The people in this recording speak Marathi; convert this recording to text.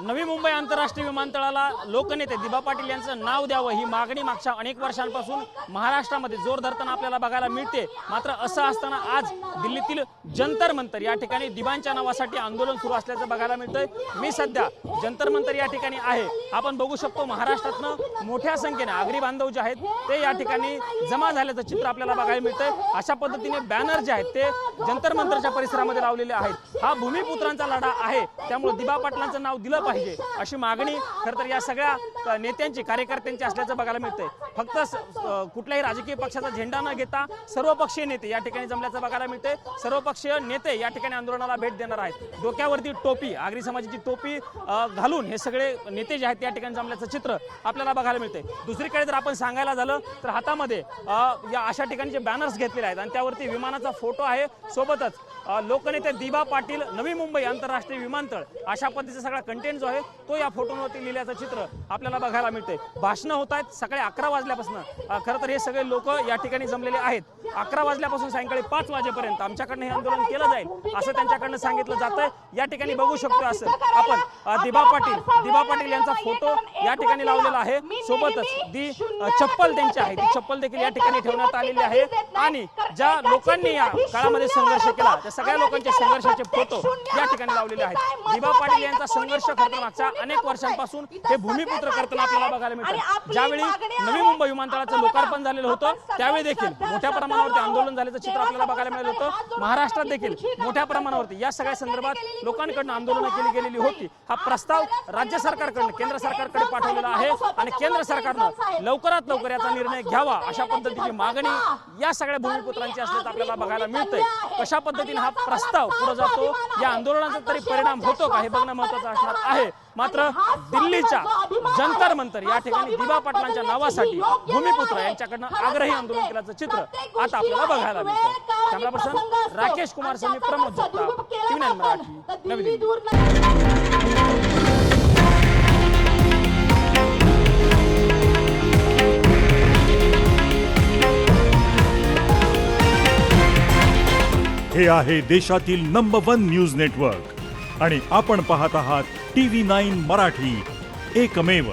नवी मुंबई आंतरराष्ट्रीय विमानतळाला लोकनेते दिबा पाटील यांचं नाव द्यावं ही मागणी मागच्या अनेक वर्षांपासून महाराष्ट्रामध्ये जोर धरताना आपल्याला बघायला मिळते। मात्र असं असताना आज दिल्लीतील जंतर मंतर या ठिकाणी दिबांच्या नावासाठी आंदोलन सुरू असल्याचं बघायला मिळतंय। मी सध्या जंतर मंतर या ठिकाणी आहे। आपण बघू शकतो महाराष्ट्रातनं मोठ्या संख्येने आगरी बांधव जे आहेत ते या ठिकाणी जमा झाल्याचं चित्र आपल्याला बघायला मिळतंय। अशा पद्धतीने बॅनर जे आहेत ते जंतर मंतरच्या परिसरामध्ये लावलेले आहेत। हा भूमिपुत्रांचा लढा आहे, त्यामुळे दिबा पाटलांचं नाव दिलं पाहिजे अशी मागणी खरं तर या सगळ्या नेत्यांची कार्यकर्त्यांची असल्याचं बघायला मिळतंय। फक्त कुठल्याही राजकीय पक्षाचा झेंडा न घेता सर्वपक्षीय नेते या ठिकाणी जमल्याचं बघायला मिळतंय। सर्वपक्षीय नेते या ठिकाणी आंदोलनाला भेट देणार आहेत। डोक्यावरती टोपी, आगरी समाजाची टोपी घालून हे सगळे नेते जे आहेत या ठिकाणी जमल्याचं चित्र आपल्याला बघायला मिळतंय। दुसरीकडे जर आपण सांगायला झालं तर हातामध्ये या अशा ठिकाणी जे बॅनर्स घेतलेले आहेत आणि त्यावरती विमानाचा फोटो आहे, सोबतच लोकनेते दिबा पाटील नवी मुंबई आंतरराष्ट्रीय विमानतळ अशा पद्धतीचा सगळा कंटेंट जो आहे तो या फोटोवरती लिहिल्याचं चित्र आपल्याला बघायला मिळते। भाषणं होत आहेत सकाळी 11 वाजल्यापासून। खरं तर हे सगळे लोक या ठिकाणी जमलेले आहेत। 11 वाजल्यापासून सायंकाळी 5 वाजेपर्यंत आमच्याकडनं हे आंदोलन केलं जाईल असं त्यांच्याकडनं सांगितलं जातंय। या ठिकाणी बघू शकतो असं आपण दिबा पाटील यांचा फोटो या ठिकाणी लावलेला आहे, सोबतच चप्पल त्यांची आहे ती चप्पल देखील या ठिकाणी ठेवण्यात आलेली आहे। आणि ज्या लोकांनी या काळामध्ये संघर्ष केला त्या सगळ्या लोकांचे संघर्षाचे फोटो या ठिकाणी लावलेले आहेत। दिबा पाटील यांचा संघर्ष खरं मागच्या अनेक वर्षांपासून हे भूमिपुत्र करताना आपल्याला बघायला मिळतं। ज्यावेळी नवी मुंबई विमानतळाचं लोकार्पण झालेलं होतं त्यावेळी देखील मोठ्या प्रमाणावरती आंदोलन झाल्याचं चित्र आपल्याला बघायला मिळालं होतं। महाराष्ट्रात देखील मोठ्या प्रमाणावरती या सगळ्या संदर्भात लोकांकडून आंदोलनं केली गेलेली होती। हा प्रस्ताव राज्य सरकारकडून केंद्र सरकारकडे पाठवलेला आहे आणि केंद्र सरकारनं लवकरात लवकर याचा निर्णय घ्यावा अशा पद्धतीची मागणी या सगळ्या भूमिपुत्रांची असल्याचं आपल्याला बघायला मिळतंय। कशा पद्धतीने हा प्रस्ताव पुढे जातो, या आंदोलनाचा तरी परिणाम होतो का हे बघणं महत्त्वाचं असणार आहे। मात्र दिल्लीच्या जंतर मंतर या ठिकाणी दिबा पाटलांच्या नावासाठी भूमिपुत्र यांच्याकडनं आग्रही आंदोलन केल्याचं चित्र आता आपल्याला बघायला मिळतं। कॅमेरा पर्सन राकेश कुमार समी, प्रमोद जगताप, TV9 मराठी, नवी दिल्ली। हे आहे देशातील नंबर 1 न्यूज नेटवर्क आणि आपण पाहत आहात TV9 मराठी, एकमेव।